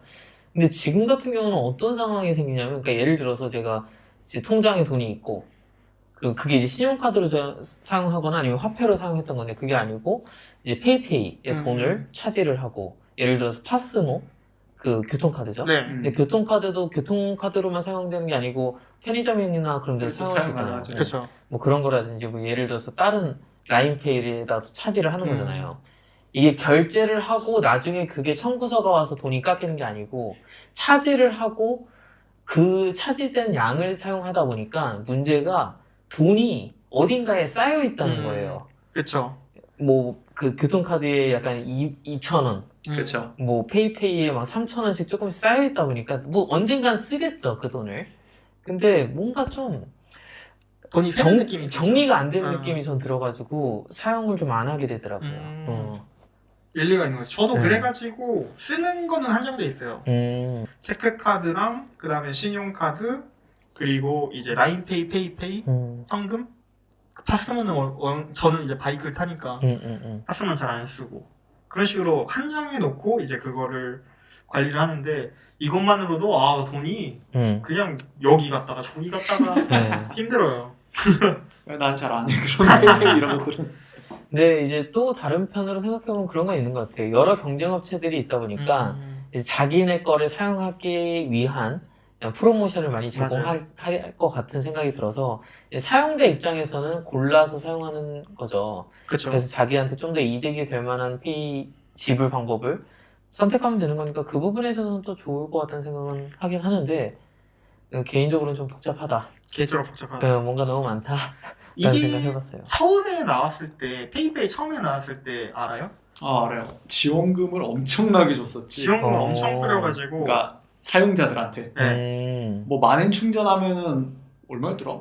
근데 지금 같은 경우는 어떤 상황이 생기냐면 그러니까 예를 들어서 제가 이제 통장에 돈이 있고 그리고 그게 이제 신용카드로 사용하거나 아니면 화폐로 사용했던 건데 그게 아니고 이제 페이페이에 돈을 차지를 하고 예를 들어서 파스모 그 교통카드죠. 네. 근데 교통카드도 교통카드로만 사용되는 게 아니고 편의점이나 그런 데서 사용할 수 있잖아요. 그쵸. 뭐 그런 거라든지 뭐 예를 들어서 다른 라인페이에다도 차지를 하는 거잖아요. 이게 결제를 하고 나중에 그게 청구서가 와서 돈이 깎이는 게 아니고 차지를 하고 그 차지된 양을 사용하다 보니까 문제가 돈이 어딘가에 쌓여 있다는 거예요. 그쵸. 뭐 그 교통카드에 약간 2,000원, 그렇죠. 뭐 페이페이에 막 3,000원씩 조금씩 쌓여 있다 보니까 뭐 언젠간 쓰겠죠 그 돈을. 근데 뭔가 좀 돈이 새는 느낌이 들죠. 정리가 안 되는 어. 느낌이 전 들어가지고 사용을 좀 안 하게 되더라고요. 일리가 있는 거죠. 저도 네. 그래가지고 쓰는 거는 한정돼 있어요. 음. 체크카드랑 그 다음에 신용카드 그리고 이제 라인페이, 페이페이, 현금. 파스모는 저는 이제 바이크를 타니까 파스모는 잘 안 쓰고 그런 식으로 한정해 놓고 이제 그거를 관리를 하는데 이것만으로도 아 돈이 그냥 여기 갔다가 저기 갔다가 네. 힘들어요. 난 잘 안 해. 그런 페이페이 이런 것들은. 근데 이제 또 다른 편으로 생각해보면 그런 건 있는 것 같아요. 여러 경쟁업체들이 있다 보니까 이제 자기네 거를 사용하기 위한 프로모션을 많이 제공할 것 같은 생각이 들어서 이제 사용자 입장에서는 골라서 사용하는 거죠. 그렇죠. 그래서 자기한테 좀 더 이득이 될 만한 페이 지불 방법을 선택하면 되는 거니까 그 부분에 있어서는 또 좋을 것 같다는 생각은 하긴 하는데 개인적으로는 좀 복잡하다. 개인적으로 복잡하다. 뭔가 너무 많다. 라는 생각 이게 해봤어요. 처음에 나왔을 때 페이페이 처음에 나왔을 때 알아요? 아, 알아요. 지원금을 엄청나게 줬었지. 지원금을 어. 엄청 뿌려가지고 그러니까 사용자들한테 네. 뭐 만엔 충전하면은 얼마였더라?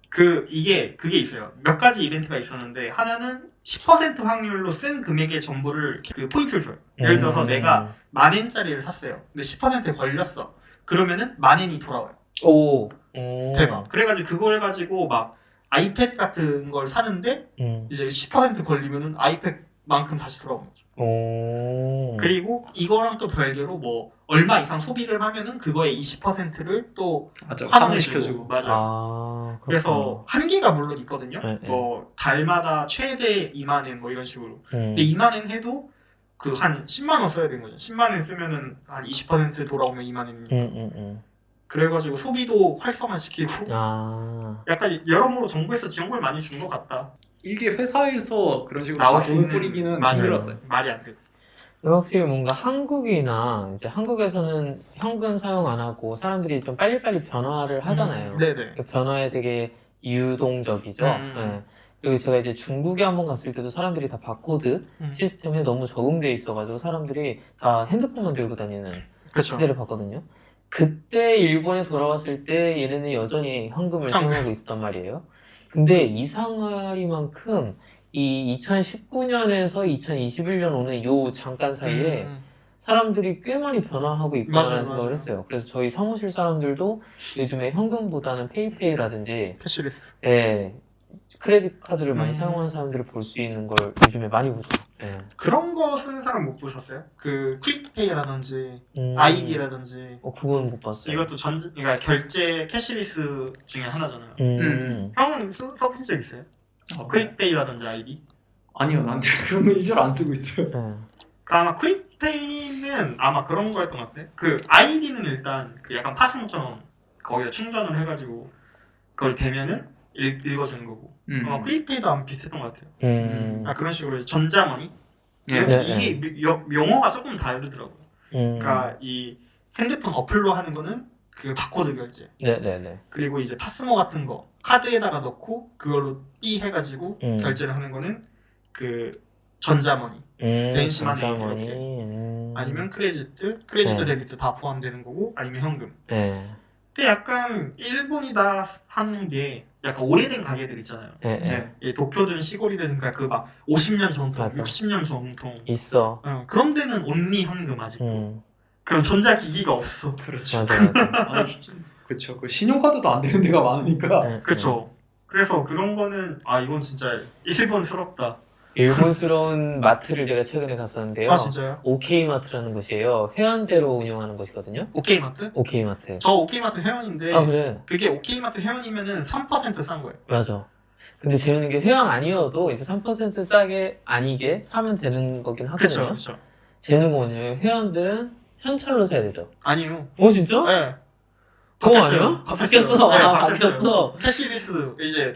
그게 있어요. 몇 가지 이벤트가 있었는데 하나는 10% 확률로 쓴 금액의 전부를 그 포인트를 줘요. 예를 들어서 내가 10,000엔짜리를 샀어요. 근데 10%에 걸렸어. 그러면은 10,000엔이 돌아와요. 오. 대박. 그래가지고 그걸 가지고 막 아이패드 같은 걸 사는데 이제 10% 걸리면은 아이패드만큼 다시 돌아오는 거죠. 오. 그리고 이거랑 또 별개로 뭐 얼마 이상 소비를 하면은 그거의 20%를 또 맞아. 환원시켜주고. 맞아요. 아, 그래서 한계가 물론 있거든요. 네, 네. 뭐 달마다 최대 2만엔 뭐 이런 식으로. 근데 2만엔 해도 그 한 10만 원 써야 되는 거죠. 10만 원 쓰면은 한 20% 돌아오면 2만 원이니까. 그래가지고 소비도 활성화시키고 아. 약간 여러모로 정부에서 지원을 많이 준 것 같다. 이게 회사에서 그런 식으로 나올 다 수 돈을 있는 뿌리기는 맞아요. 힘들었어요. 말이 안 돼. 확실히 뭔가 한국이나 이제 한국에서는 현금 사용 안 하고 사람들이 좀 빨리빨리 변화를 하잖아요. 네네. 그 변화에 되게 유동적이죠. 네. 그리고 제가 이제 중국에 한번 갔을 때도 사람들이 다 바코드 시스템에 너무 적응되어 있어가지고 사람들이 다 핸드폰만 들고 다니는 그렇죠. 시대를 봤거든요. 그때 일본에 돌아왔을 때 얘네는 여전히 현금을 사용하고 있었단 말이에요. 근데 이상하리만큼 이 2019년에서 2021년 오는 요 잠깐 사이에 사람들이 꽤 많이 변화하고 있구나라는 맞아요, 생각을 맞아요. 했어요. 그래서 저희 사무실 사람들도 요즘에 현금보다는 페이페이라든지 캐시리스. 크레딧 카드를 많이 사용하는 사람들을 볼 수 있는 걸 요즘에 많이 보죠. 그런 거 쓰는 사람 못 보셨어요? 그 퀵페이라든지 아이디라든지 그건 못 봤어요. 이것도 그러니까 결제 캐시리스 중에 하나잖아요. 형은 써본 적 있어요? 퀵페이라든지 아이디? 아니요, 난 그런 거 일절 안 쓰고 있어요. 아마 퀵페이는 아마 그런 거였던 것 같아. 그 아이디는 일단 그 약간 파스모처럼 거기다 충전을 해가지고 그걸 대면은 읽어주는 거고. 아마 퀵페이도 아마 비슷했던 것 같아요. 그런 식으로 전자머니. 이게 용어가 조금 다르더라고요. 그러니까 이 핸드폰 어플로 하는 거는 그 바코드 결제. 네네네. 그리고 이제 파스모 같은 거 카드에다가 넣고 그걸로 띠 해가지고 결제를 하는 거는 그 전자머니.電子マネー 전자머니. 아니면 크레디트, 네. 데비트 다 포함되는 거고 아니면 현금. 네. 근데 약간 일본이다 하는 게 약간 오래된 가게들 있잖아요. 네. 예, 도쿄든 시골이든 그 막 50년 전통, 맞아. 60년 전통. 있어. 그런 데는 온리 현금 아직도. 그런 전자기기가 없어. 그렇죠. 맞아. 그렇죠. 그 신용카드도 안 되는 데가 많으니까. 그렇죠. 그래서 그런 거는 이건 진짜 일본스럽다. 일본스러운 마트를 제가 최근에 갔었는데요. 진짜요? 오케이마트라는 곳이에요. 회원제로 운영하는 곳이거든요. 오케이마트? 오케이마트. 저 오케이마트 회원인데 그래. 그게 오케이마트 회원이면은 3% 싼 거예요. 맞아. 근데 재밌는 게 회원 아니어도 이제 3% 싸게 아니게 사면 되는 거긴 하거든요. 그렇죠. 재밌는 거 뭐냐면 회원들은 현찰로 사야 되죠. 아니요. 진짜? 네. 아니야? 바뀌었어. 네, 바뀌었어. 캐시리스 이제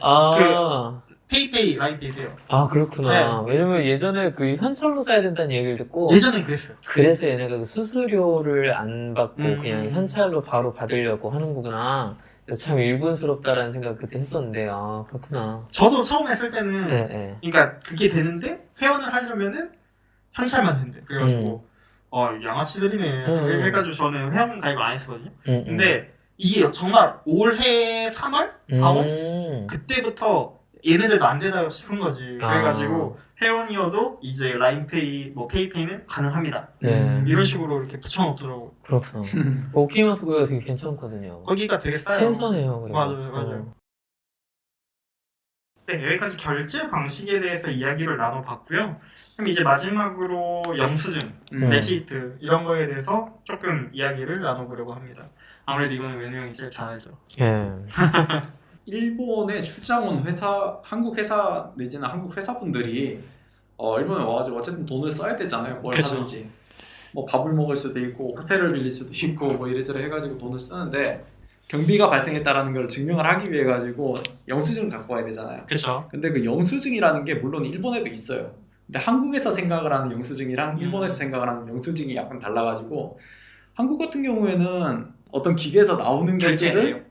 페이페이 라인페이 돼요. 그렇구나. 왜냐면 예전에 그 현찰로 사야 된다는 얘기를 듣고 예전엔 그랬어요. 그래서 얘네가 그 수수료를 안 받고 그냥 현찰로 바로 받으려고 하는 거구나. 참 일본스럽다라는 생각 그때 했었는데, 아, 그렇구나. 저도 처음 했을 때는 네, 네. 그러니까 그게 되는데 회원을 하려면은 현찰만 된대. 그래가지고 양아치들이네 해가지고 저는 회원 가입을 안 했었거든요. 근데 이게 정말 올해 3월? 4월? 그때부터 얘네들도 안 되다 싶은 거지. 그래가지고 회원이어도 이제 라인페이, 뭐 페이페이는 가능합니다. 네. 이런 식으로 이렇게 붙여놓더라고. 그렇구나. 오키마토가 되게 괜찮거든요. 거기가 되게 싸요. 신선해요. 그리고. 맞아요. 네, 여기까지 결제 방식에 대해서 이야기를 나눠봤고요. 그럼 이제 마지막으로 영수증, 레시트 이런 거에 대해서 조금 이야기를 나눠보려고 합니다. 아무래도 이거는 웬우 형이 제일 잘 알죠. 예. 일본에 출장 온 회사, 한국 회사 내지는 한국 회사분들이 일본에 와가지고 어쨌든 돈을 써야 되잖아요. 뭘 그쵸. 하든지. 뭐 밥을 먹을 수도 있고 호텔을 빌릴 수도 있고 뭐 이래저래 해가지고 돈을 쓰는데 경비가 발생했다라는 걸 증명을 하기 위해 가지고 영수증을 갖고 와야 되잖아요. 그렇죠. 근데 그 영수증이라는 게 물론 일본에도 있어요. 근데 한국에서 생각을 하는 영수증이랑 일본에서 생각을 하는 영수증이 약간 달라가지고 한국 같은 경우에는 어떤 기계에서 나오는 것들을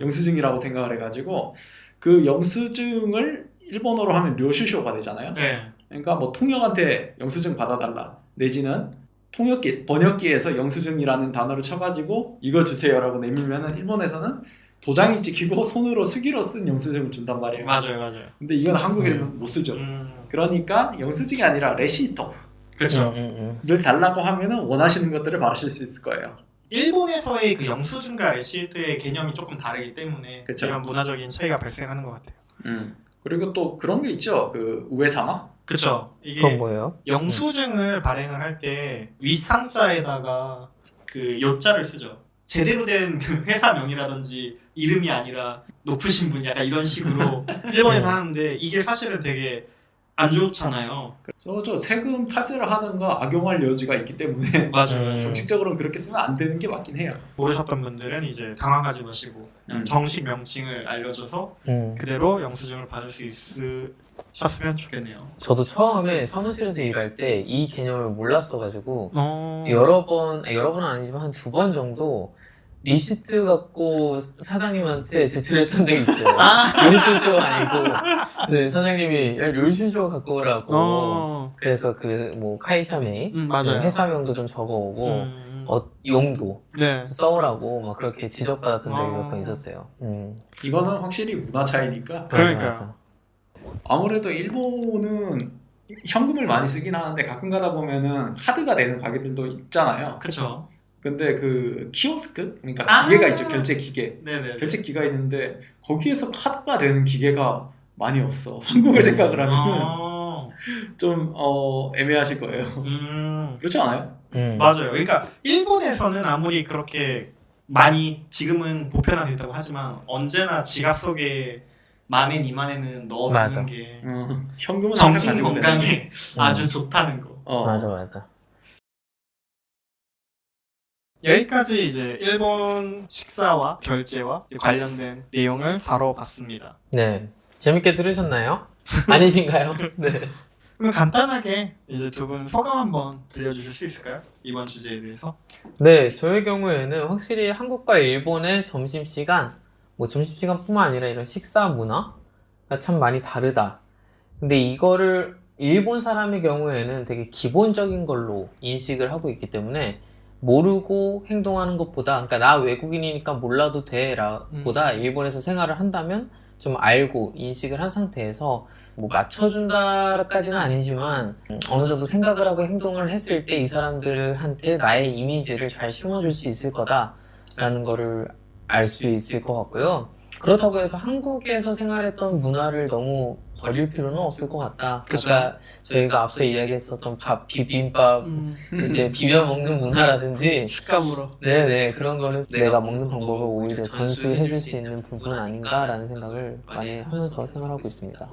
영수증이라고 생각을 해가지고 그 영수증을 일본어로 하면 료슈쇼가 되잖아요. 네. 그러니까 뭐 통역한테 영수증 받아달라 내지는 통역기 번역기에서 영수증이라는 단어를 쳐가지고 이거 주세요라고 내밀면은 일본에서는 도장이 찍히고 손으로 수기로 쓴 영수증을 준단 말이에요. 맞아요. 근데 이건 한국에는 못 쓰죠. 그러니까 영수증이 아니라 레시토를 그렇죠. 달라고 하면은 원하시는 것들을 받으실 수 있을 거예요. 일본에서의 그 영수증과 레시트의 개념이 조금 다르기 때문에 그쵸. 이런 문화적인 차이가 발생하는 것 같아요. 그리고 또 그런 게 있죠. 그 우에사마? 그렇죠. 이게 그건 뭐예요? 영수증을 발행을 할 때 윗상자에다가 그 요자를 쓰죠. 제대로 된 그 회사명이라든지 이름이 아니라 높으신 분 약간 이런 식으로 일본에서 하는데 이게 사실은 되게 안 좋잖아요. 저 세금 탈세를 하는 거 악용할 여지가 있기 때문에 맞아요. 정식적으로는 그렇게 쓰면 안 되는 게 맞긴 해요. 모르셨던 분들은 이제 당황하지 마시고 그냥 정식 명칭을 알려줘서 그대로 영수증을 받을 수 있으셨으면 좋겠네요. 저도 처음에 사무실에서 일할 때 이 개념을 몰랐어가지고 여러 번은 아니지만 한 2번 정도 리시트 갖고 사장님한테 제출했던 적이 있어요. 료슈쇼 아니고 네, 사장님이 료슈쇼 갖고 오라고 그래서 그 뭐 카이샤메이 맞아요. 회사명도 좀 적어오고 용도 네. 써오라고 막 그렇게 지적받았던 적이 몇 번 있었어요. 이거는 확실히 문화 차이니까. 그러니까요. 아무래도 일본은 현금을 많이 쓰긴 하는데 가끔 가다 보면은 카드가 되는 가게들도 있잖아요. 그렇죠. 근데 그 키오스크? 그러니까 기계가 있죠. 결제 기계. 네네. 결제 기계가 있는데 거기에서 카드가 되는 기계가 많이 없어. 한국을 생각을 하면 좀 애매하실 거예요. 그렇지 않아요? 맞아요. 그러니까 일본에서는 아무리 그렇게 많이 지금은 보편화됐다고 하지만 언제나 지갑 속에 만엔 2만엔은 넣어두는 게 현금은 정신 건강에 아주 좋다는 거. 맞아. 여기까지 이제 일본 식사와 결제와 관련된 내용을 다뤄봤습니다. 네. 재밌게 들으셨나요? 아니신가요? 네. 그럼 간단하게 이제 두 분 소감 한번 들려주실 수 있을까요? 이번 주제에 대해서. 네, 저의 경우에는 확실히 한국과 일본의 점심시간, 뭐 점심시간뿐만 아니라 이런 식사 문화가 참 많이 다르다. 근데 이거를 일본 사람의 경우에는 되게 기본적인 걸로 인식을 하고 있기 때문에 모르고 행동하는 것보다, 그러니까 나 외국인이니까 몰라도 돼 보다 일본에서 생활을 한다면 좀 알고 인식을 한 상태에서 뭐 맞춰준다까지는 아니지만 어느 정도 생각을 하고 행동을 했을 때 이 사람들한테 나의 이미지를 잘 심어줄 수 있을 거다라는 거를 알 수 있을 것 같고요. 그렇다고 해서 한국에서 생활했던 문화를 너무 버릴 필요는 없을 것 같다. 그러니까 저희가 앞서 이야기했었던 밥, 비빔밥, 이제 비벼 먹는 문화라든지 습관으로. 네네 그런 거는 내가 먹는 방법을 오히려 전수해줄 수 있는 부분은 아닌가라는 생각을 많이 하면서 생활하고 있습니다.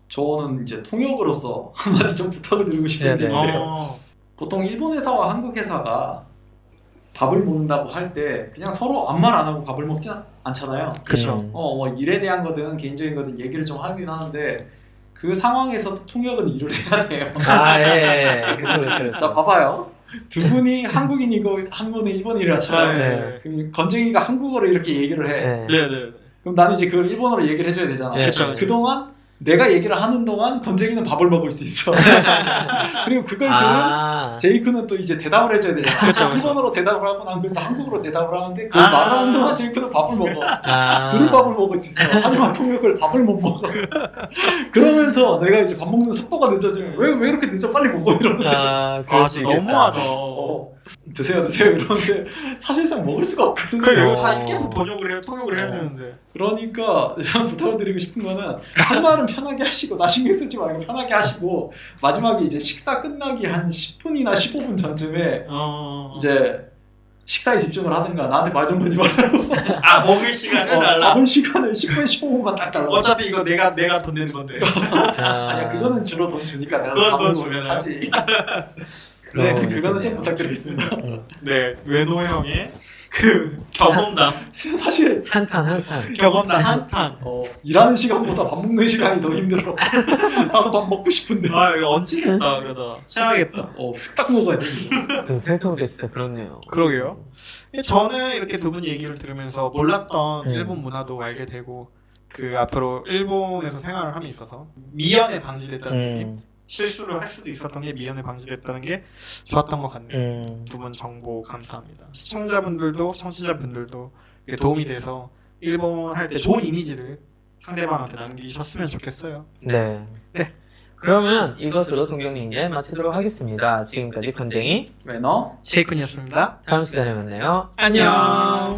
저는 이제 통역으로서 한마디 좀 부탁을 드리고 싶은 게 있는데요. 보통 일본 회사와 한국 회사가 밥을 먹는다고 할 때 그냥 서로 아무 말 안 하고 밥을 먹지 않잖아요. 그렇죠. 뭐 일에 대한 거든 개인적인 거든 얘기를 좀 하긴 하는데 그 상황에서도 통역은 일을 해야 돼요. 예. 그렇죠. 자, 봐봐요. 두 분이 한국인이고 한 분은 일본이라 쳐요. 네. 그럼 건쟁이가 한국어로 이렇게 얘기를 해. 네. 네네. 그럼 나는 이제 그걸 일본어로 얘기를 해줘야 되잖아. 네, 그쵸, 그쵸. 그동안 내가 얘기를 하는 동안 건쟁이는 밥을 먹을 수 있어. 그리고 그걸 들은 아. 제이크는 또 이제 대답을 해줘야 되잖아. 그쵸, 그쵸. 일본어로 대답을 하고 난 그럼 한국어로 대답을 하는데 그 아. 말하는 동안 제이크는 밥을 먹어. 아. 둘은 밥을 먹을 수 있어. 하지만 통역을 밥을 못 먹어. 그러면서 내가 이제 밥 먹는 속도가 늦어지면 왜 이렇게 늦어 빨리 먹어 이러는데 아, 그럴 아 수 진짜 있겠다. 너무하다. 드세요 이러는데 사실상 먹을 수가 없거든요. 그 어. 이거 다 계속 번역을 해요. 통역을 해야 되는데. 그러니까 제가 부탁을 드리고 싶은 거는 할 말은 편하게 하시고 나 신경 쓰지 말고 편하게 하시고 마지막에 이제 식사 끝나기 한 10분이나 15분 전쯤에 이제 식사에 집중을 하든가 나한테 말 좀 걸지 말라고. 아 먹을 시간을 달라. 남은 시간을 10분 15분만 딱 달라고. 어차피 이거 내가 돈 내는 건데. 아니야 그거는 주로 돈 주니까 내가 그건 다 돈 먹고 주면은. 하지. 네, 그럼 그거는 좀 되겠네요. 부탁드리겠습니다. 네 외노 형의 그 경험담 사실 한탄. 경험담 한탄. 일하는 시간보다 밥 먹는 시간이 더 힘들어. 나도 밥 먹고 싶은데. 아 이거 얹히겠다 그러다. 체하겠다. 후딱 먹어야 돼. 그 생각해보니까 진짜 그렇네요. 그러게요. 저는 이렇게 두 분 얘기를 들으면서 몰랐던 음. 일본 문화도 알게 되고 그 앞으로 일본에서 생활을 함에 있어서 미연에 방지됐다는 느낌, 실수를 할 수도 있었던 게 미연에 방지됐다는 게 좋았던 것 같네요. 두 분 정보 감사합니다. 시청자분들도 청취자분들도 이게 도움이 돼서 일본 할 때 좋은 이미지를 상대방한테 남기셨으면 좋겠어요. 네. 네. 그러면 이것으로 동경님께 마치도록 하겠습니다. 지금까지 건쟁이 왜 너? 제이쿤이었습니다. 다음 시간에 만나요. 안녕.